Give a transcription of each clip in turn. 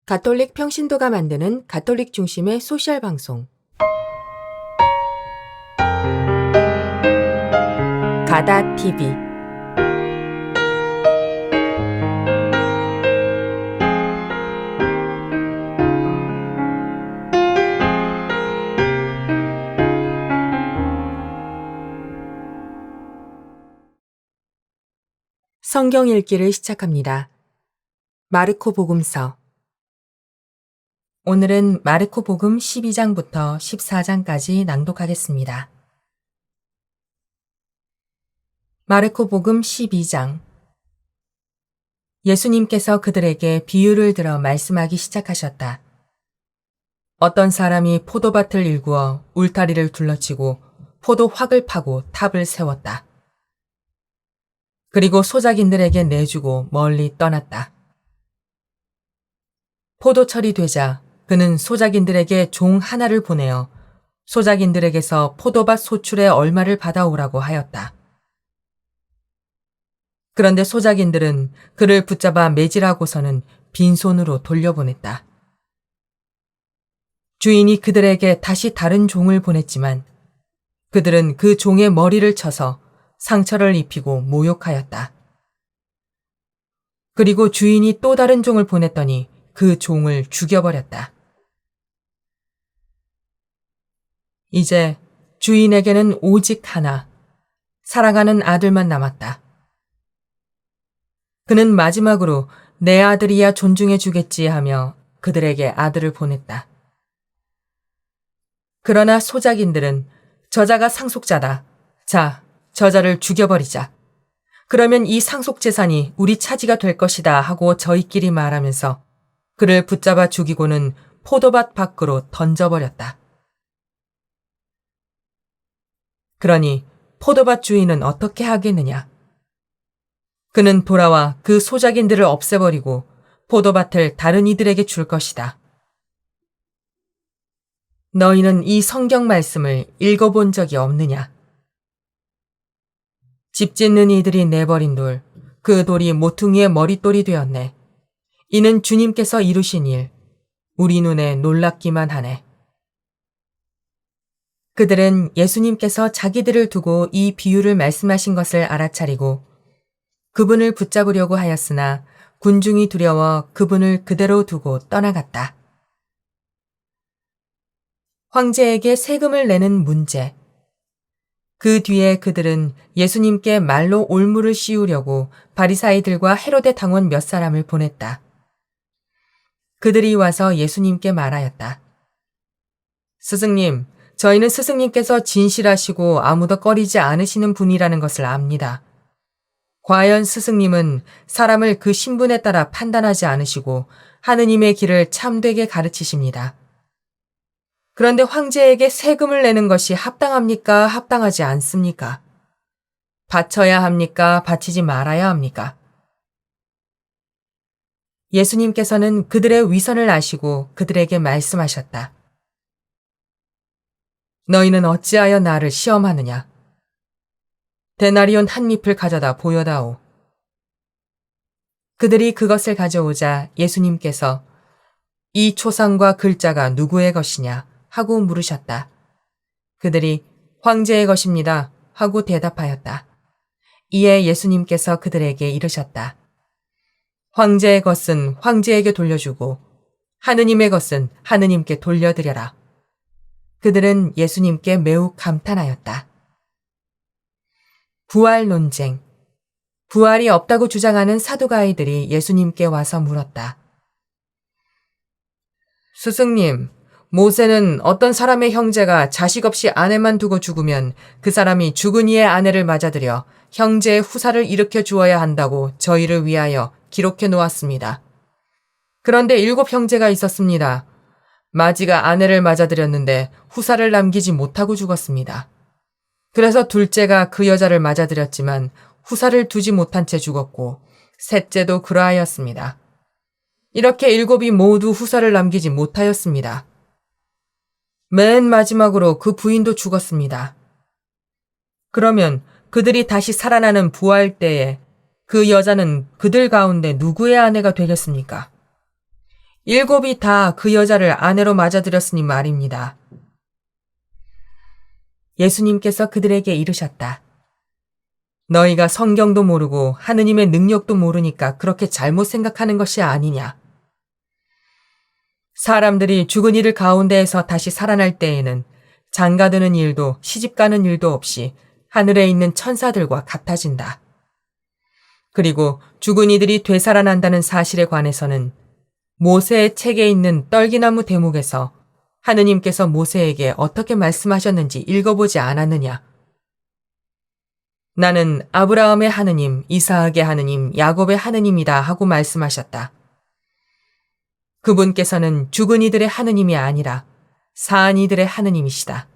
가톨릭 평신도가 만드는 가톨릭 중심의 소셜 방송 가다TV. 성경 읽기를 시작합니다. 마르코 복음서. 오늘은 마르코 복음 12장부터 14장까지 낭독하겠습니다. 마르코 복음 12장. 예수님께서 그들에게 비유를 들어 말씀하기 시작하셨다. 어떤 사람이 포도밭을 일구어 울타리를 둘러치고 포도 확을 파고 탑을 세웠다. 그리고 소작인들에게 내주고 멀리 떠났다. 포도철이 되자 그는 소작인들에게 종 하나를 보내어 소작인들에게서 포도밭 소출의 얼마를 받아오라고 하였다. 그런데 소작인들은 그를 붙잡아 매질하고서는 빈손으로 돌려보냈다. 주인이 그들에게 다시 다른 종을 보냈지만 그들은 그 종의 머리를 쳐서 상처를 입히고 모욕하였다. 그리고 주인이 또 다른 종을 보냈더니 그 종을 죽여버렸다. 이제 주인에게는 오직 하나, 사랑하는 아들만 남았다. 그는 마지막으로 내 아들이야 존중해 주겠지 하며 그들에게 아들을 보냈다. 그러나 소작인들은 저자가 상속자다. 자, 저자를 죽여버리자. 그러면 이 상속재산이 우리 차지가 될 것이다 하고 저희끼리 말하면서 그를 붙잡아 죽이고는 포도밭 밖으로 던져버렸다. 그러니 포도밭 주인은 어떻게 하겠느냐? 그는 돌아와 그 소작인들을 없애버리고 포도밭을 다른 이들에게 줄 것이다. 너희는 이 성경 말씀을 읽어본 적이 없느냐? 집 짓는 이들이 내버린 돌, 그 돌이 모퉁이의 머릿돌이 되었네. 이는 주님께서 이루신 일, 우리 눈에 놀랍기만 하네. 그들은 예수님께서 자기들을 두고 이 비유를 말씀하신 것을 알아차리고 그분을 붙잡으려고 하였으나 군중이 두려워 그분을 그대로 두고 떠나갔다. 황제에게 세금을 내는 문제. 그 뒤에 그들은 예수님께 말로 올무를 씌우려고 바리사이들과 헤로데 당원 몇 사람을 보냈다. 그들이 와서 예수님께 말하였다. 스승님, 저희는 스승님께서 진실하시고 아무도 꺼리지 않으시는 분이라는 것을 압니다. 과연 스승님은 사람을 그 신분에 따라 판단하지 않으시고 하느님의 길을 참되게 가르치십니다. 그런데 황제에게 세금을 내는 것이 합당합니까? 합당하지 않습니까? 바쳐야 합니까? 바치지 말아야 합니까? 예수님께서는 그들의 위선을 아시고 그들에게 말씀하셨다. 너희는 어찌하여 나를 시험하느냐? 데나리온 한 잎을 가져다 보여다오. 그들이 그것을 가져오자 예수님께서 이 초상과 글자가 누구의 것이냐 하고 물으셨다. 그들이 황제의 것입니다 하고 대답하였다. 이에 예수님께서 그들에게 이르셨다. 황제의 것은 황제에게 돌려주고 하느님의 것은 하느님께 돌려드려라. 그들은 예수님께 매우 감탄하였다. 부활 논쟁. 부활이 없다고 주장하는 사두가이들이 예수님께 와서 물었다. 스승님, 모세는 어떤 사람의 형제가 자식 없이 아내만 두고 죽으면 그 사람이 죽은 이의 아내를 맞아들여 형제의 후사를 일으켜 주어야 한다고 저희를 위하여 기록해 놓았습니다. 그런데 7 형제가 있었습니다. 마지가 아내를 맞아들였는데 후사를 남기지 못하고 죽었습니다. 그래서 둘째가 그 여자를 맞아들였지만 후사를 두지 못한 채 죽었고 셋째도 그러하였습니다. 이렇게 7이 모두 후사를 남기지 못하였습니다. 맨 마지막으로 그 부인도 죽었습니다. 그러면 그들이 다시 살아나는 부활 때에 그 여자는 그들 가운데 누구의 아내가 되겠습니까? 7이 다 그 여자를 아내로 맞아들였으니 말입니다. 예수님께서 그들에게 이르셨다. 너희가 성경도 모르고 하느님의 능력도 모르니까 그렇게 잘못 생각하는 것이 아니냐. 사람들이 죽은 이들 가운데에서 다시 살아날 때에는 장가드는 일도 시집가는 일도 없이 하늘에 있는 천사들과 같아진다. 그리고 죽은 이들이 되살아난다는 사실에 관해서는 모세의 책에 있는 떨기나무 대목에서 하느님께서 모세에게 어떻게 말씀하셨는지 읽어보지 않았느냐. 나는 아브라함의 하느님, 이사학의 하느님, 야곱의 하느님이다 하고 말씀하셨다. 그분께서는 죽은 이들의 하느님이 아니라 사한 이들의 하느님이시다.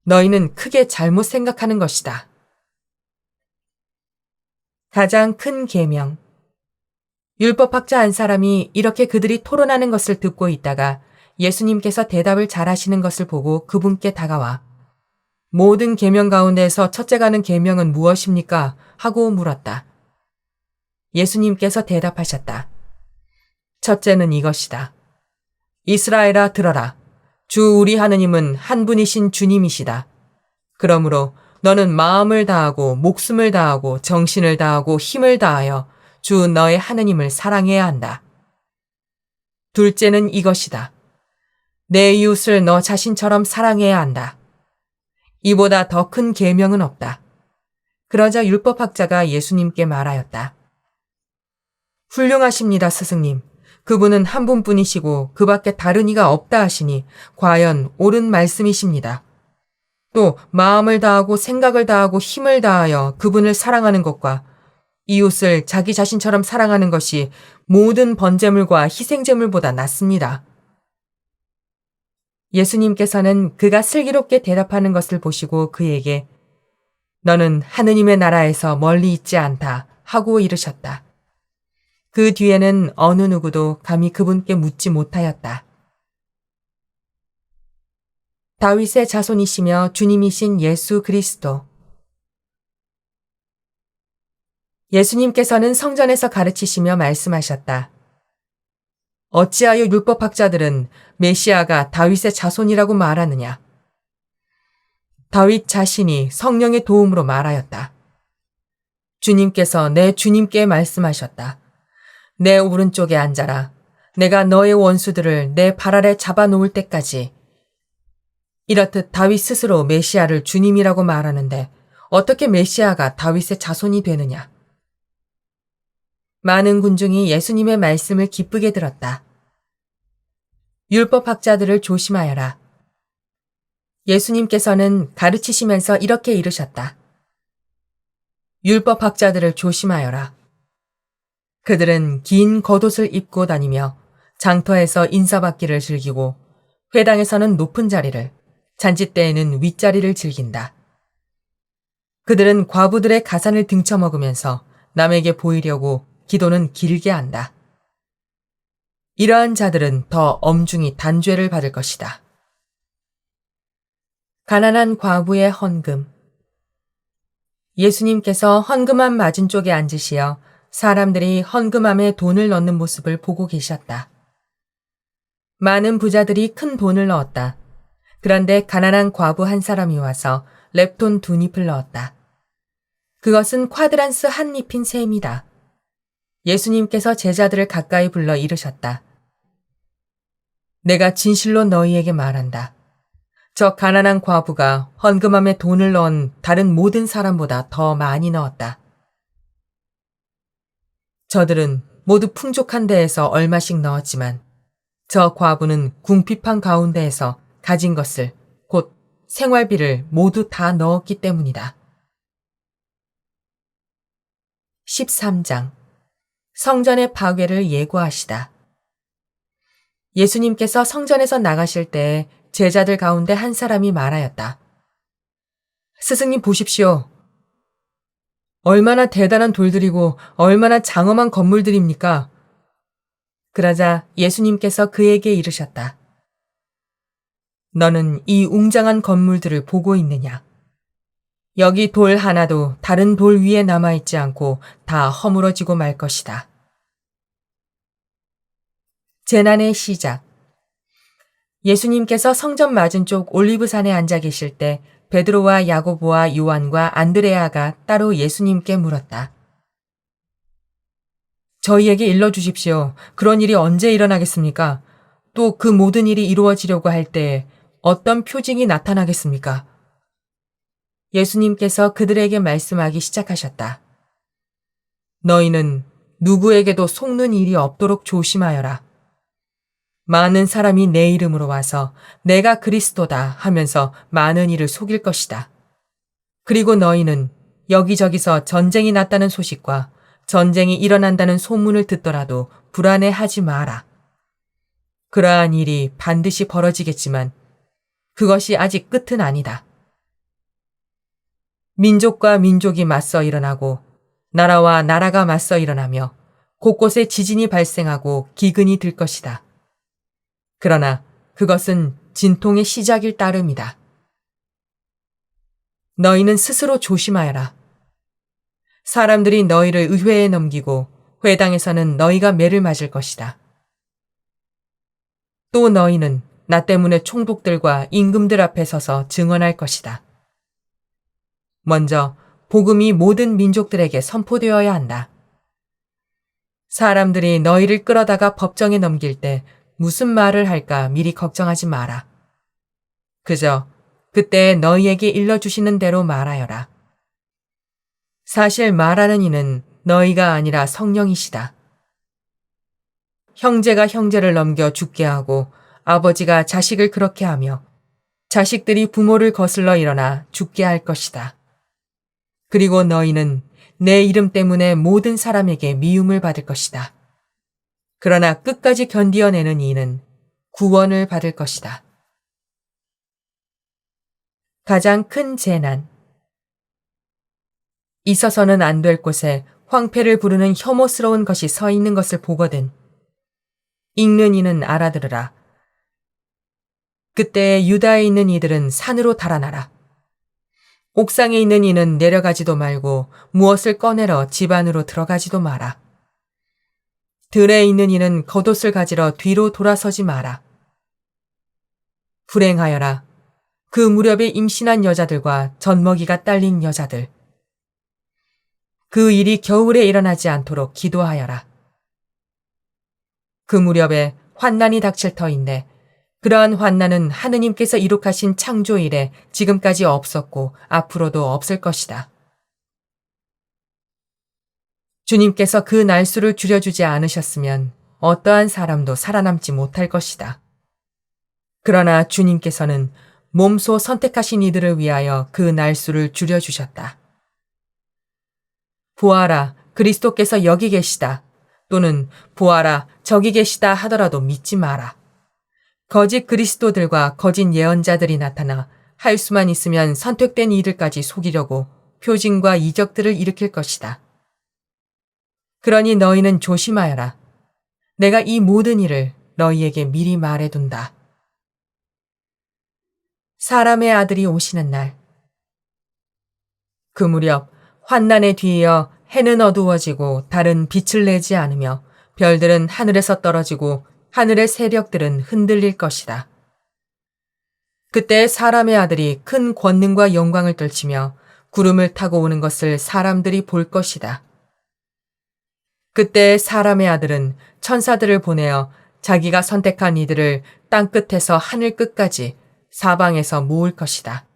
너희는 크게 잘못 생각하는 것이다. 가장 큰 계명. 율법학자 한 사람이 이렇게 그들이 토론하는 것을 듣고 있다가 예수님께서 대답을 잘하시는 것을 보고 그분께 다가와 모든 계명 가운데에서 첫째가는 계명은 무엇입니까? 하고 물었다. 예수님께서 대답하셨다. 첫째는 이것이다. 이스라엘아 들어라. 주 우리 하느님은 한 분이신 주님이시다. 그러므로 너는 마음을 다하고 목숨을 다하고 정신을 다하고 힘을 다하여 주 너의 하느님을 사랑해야 한다. 둘째는 이것이다. 내 이웃을 너 자신처럼 사랑해야 한다. 이보다 더 큰 계명은 없다. 그러자 율법학자가 예수님께 말하였다. 훌륭하십니다, 스승님. 그분은 한 분뿐이시고 그 밖에 다른 이가 없다 하시니 과연 옳은 말씀이십니다. 또 마음을 다하고 생각을 다하고 힘을 다하여 그분을 사랑하는 것과 이웃을 자기 자신처럼 사랑하는 것이 모든 번제물과 희생제물보다 낫습니다. 예수님께서는 그가 슬기롭게 대답하는 것을 보시고 그에게 너는 하느님의 나라에서 멀리 있지 않다 하고 이르셨다. 그 뒤에는 어느 누구도 감히 그분께 묻지 못하였다. 다윗의 자손이시며 주님이신 예수 그리스도. 예수님께서는 성전에서 가르치시며 말씀하셨다. 어찌하여 율법학자들은 메시아가 다윗의 자손이라고 말하느냐? 다윗 자신이 성령의 도움으로 말하였다. 주님께서 내 주님께 말씀하셨다. 내 오른쪽에 앉아라. 내가 너의 원수들을 내 발 아래 잡아놓을 때까지. 이렇듯 다윗 스스로 메시아를 주님이라고 말하는데 어떻게 메시아가 다윗의 자손이 되느냐? 많은 군중이 예수님의 말씀을 기쁘게 들었다. 율법학자들을 조심하여라. 예수님께서는 가르치시면서 이렇게 이르셨다. 율법학자들을 조심하여라. 그들은 긴 겉옷을 입고 다니며 장터에서 인사받기를 즐기고 회당에서는 높은 자리를, 잔치 때에는 윗자리를 즐긴다. 그들은 과부들의 가산을 등쳐먹으면서 남에게 보이려고 기도는 길게 한다. 이러한 자들은 더 엄중히 단죄를 받을 것이다. 가난한 과부의 헌금. 예수님께서 헌금함 맞은쪽에 앉으시어 사람들이 헌금함에 돈을 넣는 모습을 보고 계셨다. 많은 부자들이 큰 돈을 넣었다. 그런데 가난한 과부 한 사람이 와서 렙돈 2잎을 넣었다. 그것은 콰드란스 한 잎인 셈이다. 예수님께서 제자들을 가까이 불러 이르셨다. 내가 진실로 너희에게 말한다. 저 가난한 과부가 헌금함에 돈을 넣은 다른 모든 사람보다 더 많이 넣었다. 저들은 모두 풍족한 데에서 얼마씩 넣었지만 저 과부는 궁핍한 가운데에서 가진 것을 곧 생활비를 모두 다 넣었기 때문이다. 13장. 성전의 파괴를 예고하시다. 예수님께서 성전에서 나가실 때 제자들 가운데 한 사람이 말하였다. 스승님 보십시오. 얼마나 대단한 돌들이고 얼마나 장엄한 건물들입니까? 그러자 예수님께서 그에게 이르셨다. 너는 이 웅장한 건물들을 보고 있느냐? 여기 돌 하나도 다른 돌 위에 남아있지 않고 다 허물어지고 말 것이다. 재난의 시작. 예수님께서 성전 맞은쪽 올리브산에 앉아 계실 때 베드로와 야고보와 요한과 안드레아가 따로 예수님께 물었다. 저희에게 일러주십시오. 그런 일이 언제 일어나겠습니까? 또 그 모든 일이 이루어지려고 할 때 어떤 표징이 나타나겠습니까? 예수님께서 그들에게 말씀하기 시작하셨다. 너희는 누구에게도 속는 일이 없도록 조심하여라. 많은 사람이 내 이름으로 와서 내가 그리스도다 하면서 많은 이를 속일 것이다. 그리고 너희는 여기저기서 전쟁이 났다는 소식과 전쟁이 일어난다는 소문을 듣더라도 불안해하지 마라. 그러한 일이 반드시 벌어지겠지만 그것이 아직 끝은 아니다. 민족과 민족이 맞서 일어나고 나라와 나라가 맞서 일어나며 곳곳에 지진이 발생하고 기근이 들 것이다. 그러나 그것은 진통의 시작일 따름이다. 너희는 스스로 조심하여라. 사람들이 너희를 의회에 넘기고 회당에서는 너희가 매를 맞을 것이다. 또 너희는 나 때문에 총독들과 임금들 앞에 서서 증언할 것이다. 먼저 복음이 모든 민족들에게 선포되어야 한다. 사람들이 너희를 끌어다가 법정에 넘길 때 무슨 말을 할까 미리 걱정하지 마라. 그저 그때 너희에게 일러주시는 대로 말하여라. 사실 말하는 이는 너희가 아니라 성령이시다. 형제가 형제를 넘겨 죽게 하고 아버지가 자식을 그렇게 하며 자식들이 부모를 거슬러 일어나 죽게 할 것이다. 그리고 너희는 내 이름 때문에 모든 사람에게 미움을 받을 것이다. 그러나 끝까지 견디어내는 이는 구원을 받을 것이다. 가장 큰 재난. 있어서는 안 될 곳에 황폐를 부르는 혐오스러운 것이 서 있는 것을 보거든. 읽는 이는 알아들으라. 그때 유다에 있는 이들은 산으로 달아나라. 옥상에 있는 이는 내려가지도 말고 무엇을 꺼내러 집 안으로 들어가지도 마라. 들에 있는 이는 겉옷을 가지러 뒤로 돌아서지 마라. 불행하여라. 그 무렵에 임신한 여자들과 젖먹이가 딸린 여자들. 그 일이 겨울에 일어나지 않도록 기도하여라. 그 무렵에 환난이 닥칠 터인데 그러한 환난은 하느님께서 이룩하신 창조 이래 지금까지 없었고 앞으로도 없을 것이다. 주님께서 그 날수를 줄여주지 않으셨으면 어떠한 사람도 살아남지 못할 것이다. 그러나 주님께서는 몸소 선택하신 이들을 위하여 그 날수를 줄여주셨다. 보아라, 그리스도께서 여기 계시다. 또는 보아라, 저기 계시다 하더라도 믿지 마라. 거짓 그리스도들과 거짓 예언자들이 나타나 할 수만 있으면 선택된 이들까지 속이려고 표징과 이적들을 일으킬 것이다. 그러니 너희는 조심하여라. 내가 이 모든 일을 너희에게 미리 말해둔다. 사람의 아들이 오시는 날. 그 무렵 환난에 뒤이어 해는 어두워지고 달은 빛을 내지 않으며 별들은 하늘에서 떨어지고 하늘의 세력들은 흔들릴 것이다. 그때 사람의 아들이 큰 권능과 영광을 떨치며 구름을 타고 오는 것을 사람들이 볼 것이다. 그때 사람의 아들은 천사들을 보내어 자기가 선택한 이들을 땅 끝에서 하늘 끝까지 사방에서 모을 것이다.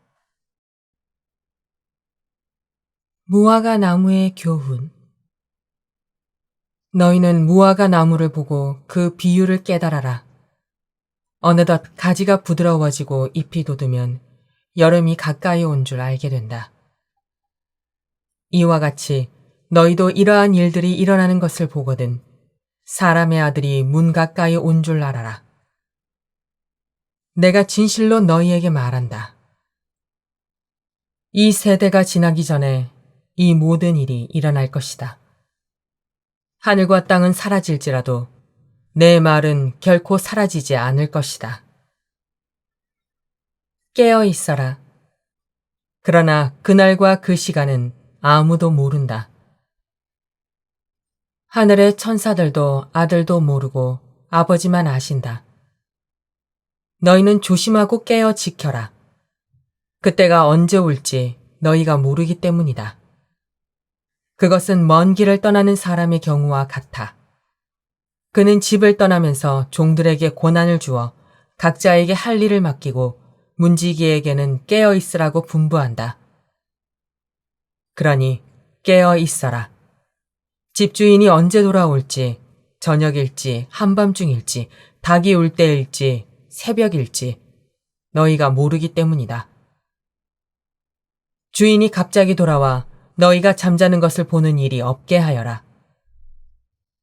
무화과 나무의 교훈. 너희는 무화과 나무를 보고 그 비유를 깨달아라. 어느덧 가지가 부드러워지고 잎이 돋으면 여름이 가까이 온 줄 알게 된다. 이와 같이 너희도 이러한 일들이 일어나는 것을 보거든 사람의 아들이 문 가까이 온 줄 알아라. 내가 진실로 너희에게 말한다. 이 세대가 지나기 전에 이 모든 일이 일어날 것이다. 하늘과 땅은 사라질지라도 내 말은 결코 사라지지 않을 것이다. 깨어 있어라. 그러나 그날과 그 시간은 아무도 모른다. 하늘의 천사들도 아들도 모르고 아버지만 아신다. 너희는 조심하고 깨어 지켜라. 그때가 언제 올지 너희가 모르기 때문이다. 그것은 먼 길을 떠나는 사람의 경우와 같아. 그는 집을 떠나면서 종들에게 고난을 주어 각자에게 할 일을 맡기고 문지기에게는 깨어 있으라고 분부한다. 그러니 깨어 있어라. 집주인이 언제 돌아올지, 저녁일지, 한밤중일지, 닭이 울 때일지, 새벽일지 너희가 모르기 때문이다. 주인이 갑자기 돌아와 너희가 잠자는 것을 보는 일이 없게 하여라.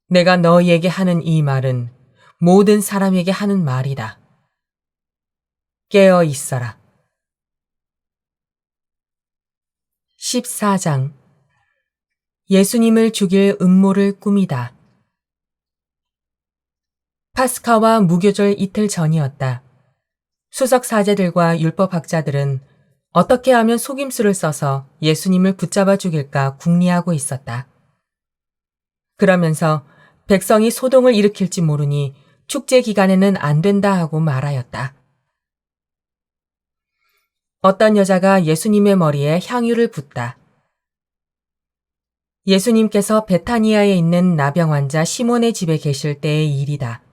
내가 너희에게 하는 이 말은 모든 사람에게 하는 말이다. 깨어 있어라. 14장 예수님을 죽일 음모를 꾸미다. 파스카와 무교절 이틀 전이었다. 수석 사제들과 율법학자들은 어떻게 하면 속임수를 써서 예수님을 붙잡아 죽일까 궁리하고 있었다. 그러면서 백성이 소동을 일으킬지 모르니 축제 기간에는 안 된다 하고 말하였다. 어떤 여자가 예수님의 머리에 향유를 붓다. 예수님께서 베타니아에 있는 나병 환자 시몬의 집에 계실 때의 일이다.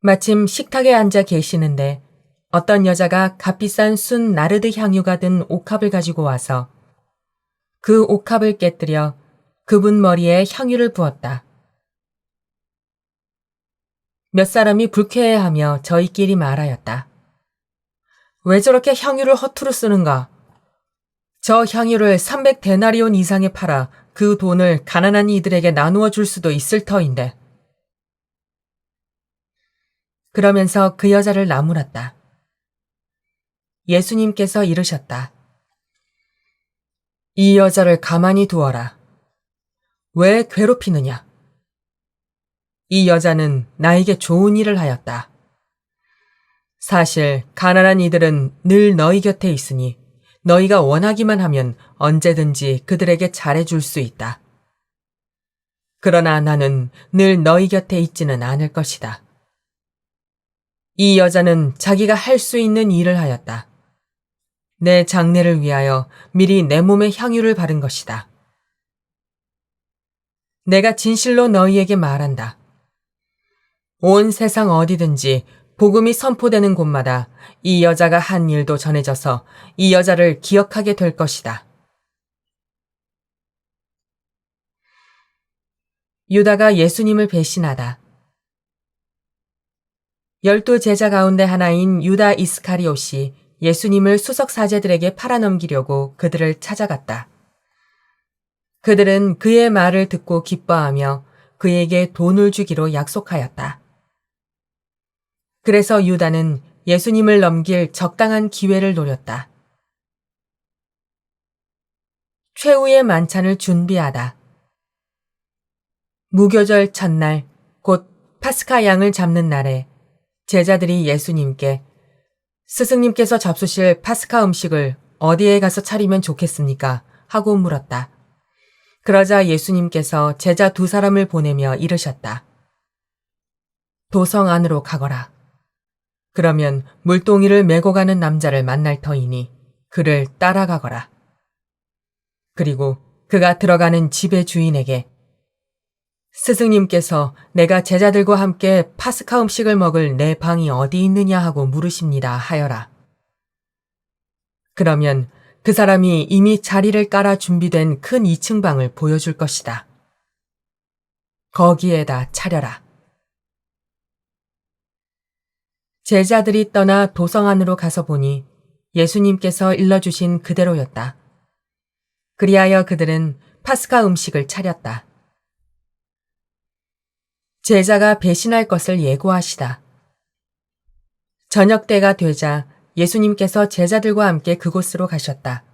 마침 식탁에 앉아 계시는데 어떤 여자가 값비싼 순 나르드 향유가 든 옥합을 가지고 와서 그 옥합을 깨뜨려 그분 머리에 향유를 부었다. 몇 사람이 불쾌해하며 저희끼리 말하였다. 왜 저렇게 향유를 허투루 쓰는가? 저 향유를 300데나리온 이상에 팔아 그 돈을 가난한 이들에게 나누어 줄 수도 있을 터인데. 그러면서 그 여자를 나무랐다. 예수님께서 이르셨다. 이 여자를 가만히 두어라. 왜 괴롭히느냐? 이 여자는 나에게 좋은 일을 하였다. 사실 가난한 이들은 늘 너희 곁에 있으니 너희가 원하기만 하면 언제든지 그들에게 잘해줄 수 있다. 그러나 나는 늘 너희 곁에 있지는 않을 것이다. 이 여자는 자기가 할 수 있는 일을 하였다. 내 장례를 위하여 미리 내 몸에 향유를 바른 것이다. 내가 진실로 너희에게 말한다. 온 세상 어디든지 복음이 선포되는 곳마다 이 여자가 한 일도 전해져서 이 여자를 기억하게 될 것이다. 유다가 예수님을 배신하다. 12 제자 가운데 하나인 유다 이스카리옷이 예수님을 수석 사제들에게 팔아넘기려고 그들을 찾아갔다. 그들은 그의 말을 듣고 기뻐하며 그에게 돈을 주기로 약속하였다. 그래서 유다는 예수님을 넘길 적당한 기회를 노렸다. 최후의 만찬을 준비하다. 무교절 첫날, 곧 파스카 양을 잡는 날에 제자들이 예수님께 스승님께서 잡수실 파스카 음식을 어디에 가서 차리면 좋겠습니까? 하고 물었다. 그러자 예수님께서 제자 2사람을 보내며 이르셨다. 도성 안으로 가거라. 그러면 물동이를 메고 가는 남자를 만날 터이니 그를 따라가거라. 그리고 그가 들어가는 집의 주인에게 스승님께서 내가 제자들과 함께 파스카 음식을 먹을 내 방이 어디 있느냐 하고 물으십니다 하여라. 그러면 그 사람이 이미 자리를 깔아 준비된 큰 2층 방을 보여줄 것이다. 거기에다 차려라. 제자들이 떠나 도성 안으로 가서 보니 예수님께서 일러주신 그대로였다. 그리하여 그들은 파스카 음식을 차렸다. 제자가 배신할 것을 예고하시다. 저녁 때가 되자 예수님께서 제자들과 함께 그곳으로 가셨다.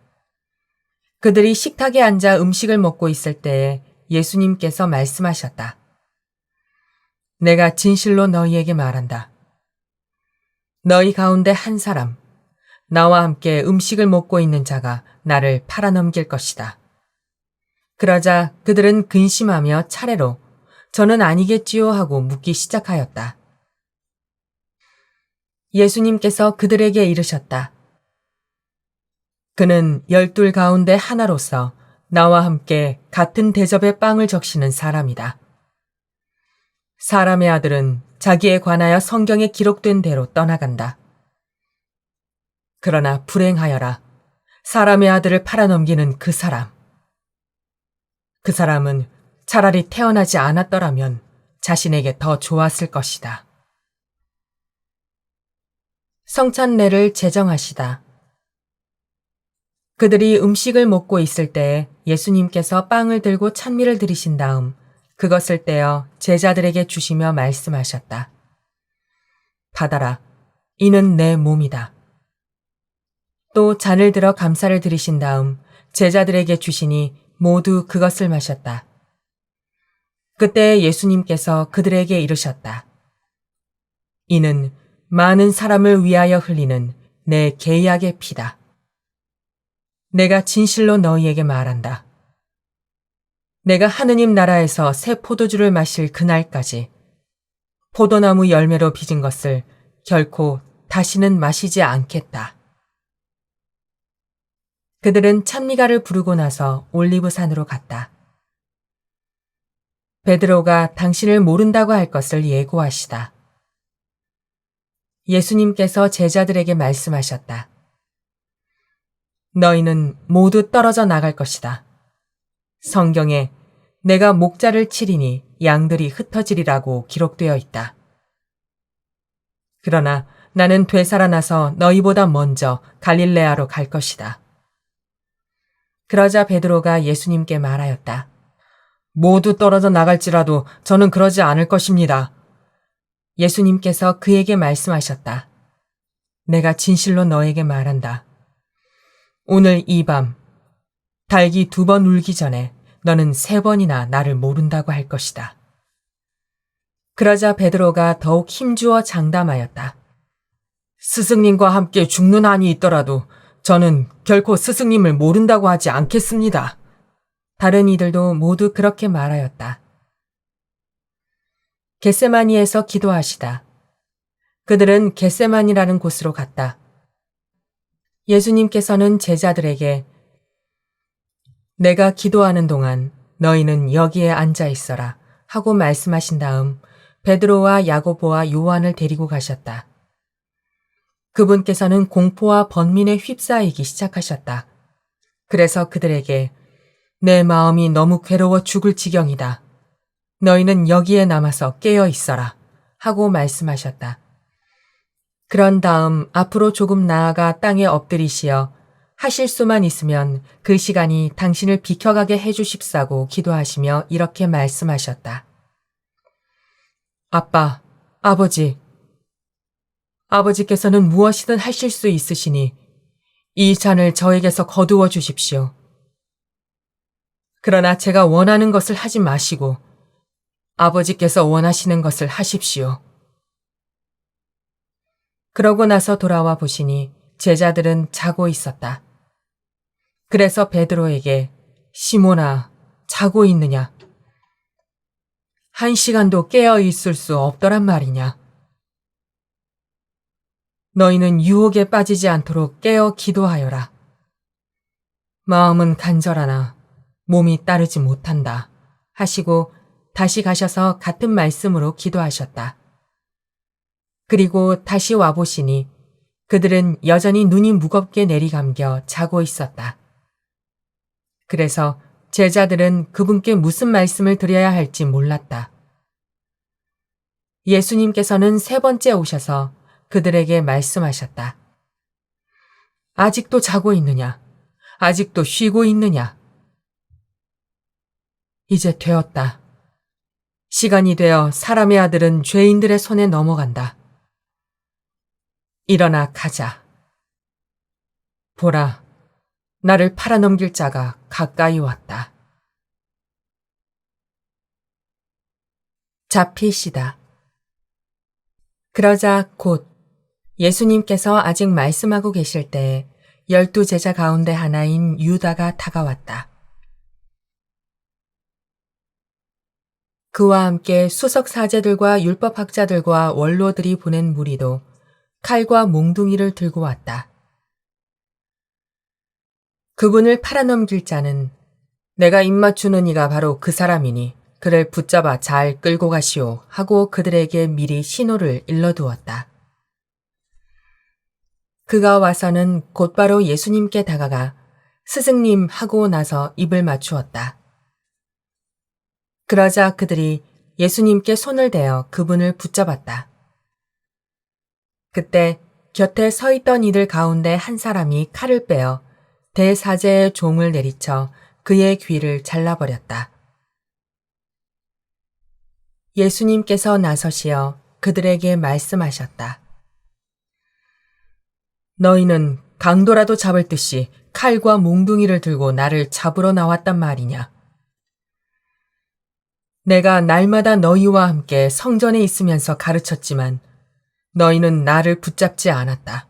그들이 식탁에 앉아 음식을 먹고 있을 때에 예수님께서 말씀하셨다. 내가 진실로 너희에게 말한다. 너희 가운데 한 사람, 나와 함께 음식을 먹고 있는 자가 나를 팔아넘길 것이다. 그러자 그들은 근심하며 차례로 저는 아니겠지요 하고 묻기 시작하였다. 예수님께서 그들에게 이르셨다. 그는 12 가운데 하나로서 나와 함께 같은 대접에 빵을 적시는 사람이다. 사람의 아들은 자기에 관하여 성경에 기록된 대로 떠나간다. 그러나 불행하여라. 사람의 아들을 팔아넘기는 그 사람. 그 사람은 차라리 태어나지 않았더라면 자신에게 더 좋았을 것이다. 성찬례를 제정하시다. 그들이 음식을 먹고 있을 때에 예수님께서 빵을 들고 찬미를 드리신 다음 그것을 떼어 제자들에게 주시며 말씀하셨다. 받아라. 이는 내 몸이다. 또 잔을 들어 감사를 드리신 다음 제자들에게 주시니 모두 그것을 마셨다. 그때 예수님께서 그들에게 이르셨다. 이는 많은 사람을 위하여 흘리는 내 계약의 피다. 내가 진실로 너희에게 말한다. 내가 하느님 나라에서 새 포도주를 마실 그날까지 포도나무 열매로 빚은 것을 결코 다시는 마시지 않겠다. 그들은 찬미가를 부르고 나서 올리브산으로 갔다. 베드로가 당신을 모른다고 할 것을 예고하시다. 예수님께서 제자들에게 말씀하셨다. 너희는 모두 떨어져 나갈 것이다. 성경에 내가 목자를 치리니 양들이 흩어지리라고 기록되어 있다. 그러나 나는 되살아나서 너희보다 먼저 갈릴레아로 갈 것이다. 그러자 베드로가 예수님께 말하였다. 모두 떨어져 나갈지라도 저는 그러지 않을 것입니다. 예수님께서 그에게 말씀하셨다. 내가 진실로 너에게 말한다. 오늘 이 밤 닭이 2번 울기 전에 너는 3번이나 나를 모른다고 할 것이다. 그러자 베드로가 더욱 힘주어 장담하였다. 스승님과 함께 죽는 한이 있더라도 저는 결코 스승님을 모른다고 하지 않겠습니다. 다른 이들도 모두 그렇게 말하였다. 겟세마니에서 기도하시다. 그들은 겟세마니라는 곳으로 갔다. 예수님께서는 제자들에게 내가 기도하는 동안 너희는 여기에 앉아 있어라 하고 말씀하신 다음 베드로와 야고보와 요한을 데리고 가셨다. 그분께서는 공포와 번민에 휩싸이기 시작하셨다. 그래서 그들에게 내 마음이 너무 괴로워 죽을 지경이다. 너희는 여기에 남아서 깨어 있어라 하고 말씀하셨다. 그런 다음 앞으로 조금 나아가 땅에 엎드리시어 하실 수만 있으면 그 시간이 당신을 비켜가게 해주십사고 기도하시며 이렇게 말씀하셨다. 아빠, 아버지, 아버지께서는 무엇이든 하실 수 있으시니 이 잔을 저에게서 거두어 주십시오. 그러나 제가 원하는 것을 하지 마시고 아버지께서 원하시는 것을 하십시오. 그러고 나서 돌아와 보시니 제자들은 자고 있었다. 그래서 베드로에게 시몬아, 자고 있느냐? 1시간도 깨어 있을 수 없더란 말이냐? 너희는 유혹에 빠지지 않도록 깨어 기도하여라. 마음은 간절하나 몸이 따르지 못한다 하시고 다시 가셔서 같은 말씀으로 기도하셨다. 그리고 다시 와보시니 그들은 여전히 눈이 무겁게 내리감겨 자고 있었다. 그래서 제자들은 그분께 무슨 말씀을 드려야 할지 몰랐다. 예수님께서는 3번째 오셔서 그들에게 말씀하셨다. 아직도 자고 있느냐? 아직도 쉬고 있느냐? 이제 되었다. 시간이 되어 사람의 아들은 죄인들의 손에 넘어간다. 일어나 가자. 보라, 나를 팔아넘길 자가 가까이 왔다. 잡히시다. 그러자 곧 예수님께서 아직 말씀하고 계실 때에 12 제자 가운데 하나인 유다가 다가왔다. 그와 함께 수석 사제들과 율법학자들과 원로들이 보낸 무리도 칼과 몽둥이를 들고 왔다. 그분을 팔아넘길 자는 내가 입맞추는 이가 바로 그 사람이니 그를 붙잡아 잘 끌고 가시오 하고 그들에게 미리 신호를 일러두었다. 그가 와서는 곧바로 예수님께 다가가 스승님 하고 나서 입을 맞추었다. 그러자 그들이 예수님께 손을 대어 그분을 붙잡았다. 그때 곁에 서 있던 이들 가운데 한 사람이 칼을 빼어 대사제의 종을 내리쳐 그의 귀를 잘라버렸다. 예수님께서 나서시어 그들에게 말씀하셨다. 너희는 강도라도 잡을 듯이 칼과 몽둥이를 들고 나를 잡으러 나왔단 말이냐. 내가 날마다 너희와 함께 성전에 있으면서 가르쳤지만 너희는 나를 붙잡지 않았다.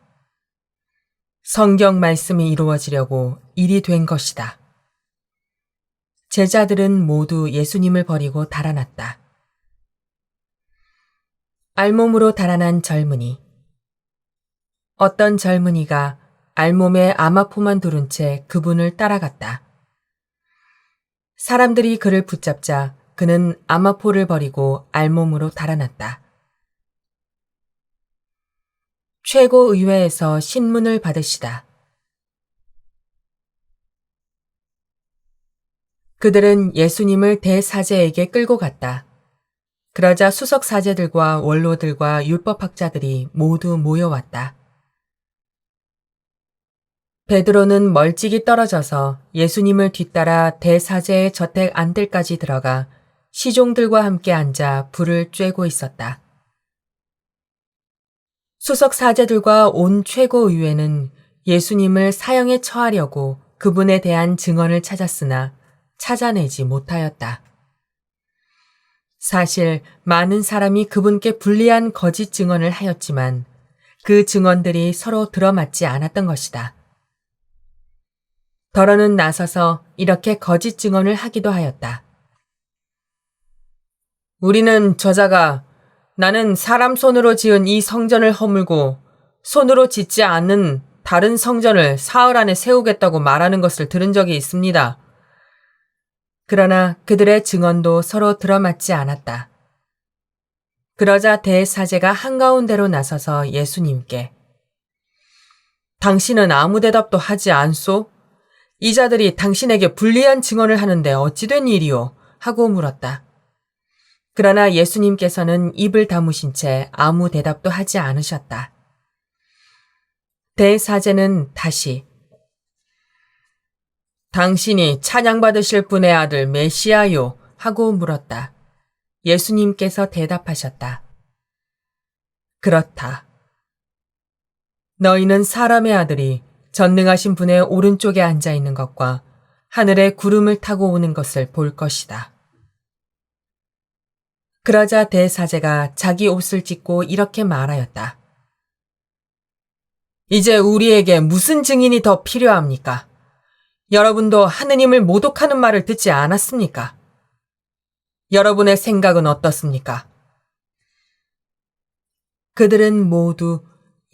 성경 말씀이 이루어지려고 일이 된 것이다. 제자들은 모두 예수님을 버리고 달아났다. 알몸으로 달아난 젊은이. 어떤 젊은이가 알몸에 아마포만 두른 채 그분을 따라갔다. 사람들이 그를 붙잡자 그는 아마포를 버리고 알몸으로 달아났다. 최고의회에서 신문을 받으시다. 그들은 예수님을 대사제에게 끌고 갔다. 그러자 수석 사제들과 원로들과 율법학자들이 모두 모여왔다. 베드로는 멀찍이 떨어져서 예수님을 뒤따라 대사제의 저택 안뜰까지 들어가 시종들과 함께 앉아 불을 쬐고 있었다. 수석 사제들과 온 최고의회는 예수님을 사형에 처하려고 그분에 대한 증언을 찾았으나 찾아내지 못하였다. 사실 많은 사람이 그분께 불리한 거짓 증언을 하였지만 그 증언들이 서로 들어맞지 않았던 것이다. 더러는 나서서 이렇게 거짓 증언을 하기도 하였다. 우리는 저자가 나는 사람 손으로 지은 이 성전을 허물고 손으로 짓지 않는 다른 성전을 사흘 안에 세우겠다고 말하는 것을 들은 적이 있습니다. 그러나 그들의 증언도 서로 들어맞지 않았다. 그러자 대사제가 한가운데로 나서서 예수님께 당신은 아무 대답도 하지 않소? 이 자들이 당신에게 불리한 증언을 하는데 어찌 된 일이오? 하고 물었다. 그러나 예수님께서는 입을 다무신 채 아무 대답도 하지 않으셨다. 대사제는 다시 당신이 찬양받으실 분의 아들 메시아요? 하고 물었다. 예수님께서 대답하셨다. 그렇다. 너희는 사람의 아들이 전능하신 분의 오른쪽에 앉아 있는 것과 하늘에 구름을 타고 오는 것을 볼 것이다. 그러자 대사제가 자기 옷을 찢고 이렇게 말하였다. 이제 우리에게 무슨 증인이 더 필요합니까? 여러분도 하느님을 모독하는 말을 듣지 않았습니까? 여러분의 생각은 어떻습니까? 그들은 모두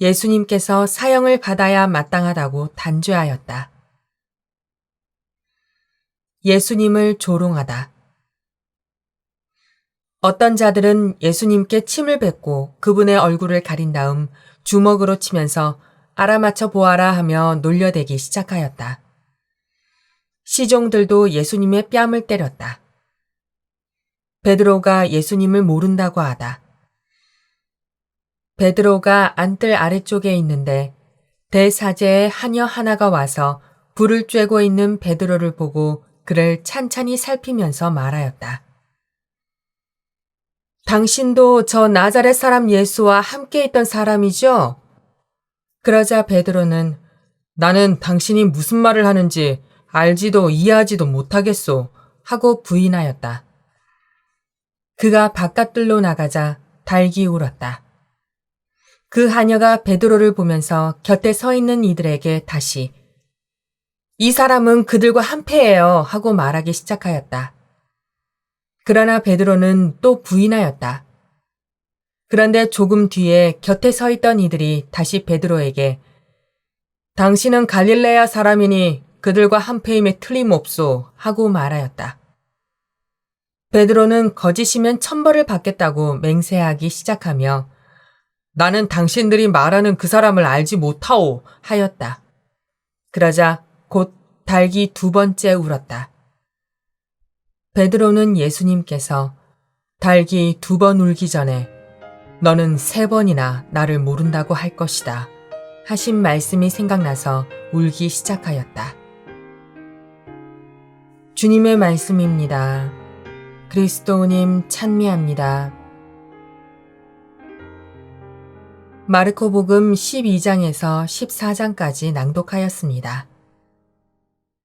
예수님께서 사형을 받아야 마땅하다고 단죄하였다. 예수님을 조롱하다. 어떤 자들은 예수님께 침을 뱉고 그분의 얼굴을 가린 다음 주먹으로 치면서 알아맞혀 보아라 하며 놀려대기 시작하였다. 시종들도 예수님의 뺨을 때렸다. 베드로가 예수님을 모른다고 하다. 베드로가 안뜰 아래쪽에 있는데 대사제의 하녀 하나가 와서 불을 쬐고 있는 베드로를 보고 그를 찬찬히 살피면서 말하였다. 당신도 저 나자렛 사람 예수와 함께 있던 사람이죠? 그러자 베드로는 나는 당신이 무슨 말을 하는지 알지도 이해하지도 못하겠소 하고 부인하였다. 그가 바깥들로 나가자 달기 울었다. 그 하녀가 베드로를 보면서 곁에 서 있는 이들에게 다시 이 사람은 그들과 한패예요 하고 말하기 시작하였다. 그러나 베드로는 또 부인하였다. 그런데 조금 뒤에 곁에 서 있던 이들이 다시 베드로에게 당신은 갈릴레아 사람이니 그들과 한패임에 틀림없소 하고 말하였다. 베드로는 거짓이면 천벌을 받겠다고 맹세하기 시작하며 나는 당신들이 말하는 그 사람을 알지 못하오 하였다. 그러자 곧 닭이 두 번째 울었다. 베드로는 예수님께서 닭이 두 번 울기 전에 너는 세 번이나 나를 모른다고 할 것이다 하신 말씀이 생각나서 울기 시작하였다. 주님의 말씀입니다. 그리스도님 찬미합니다. 마르코복음 12장에서 14장까지 낭독하였습니다.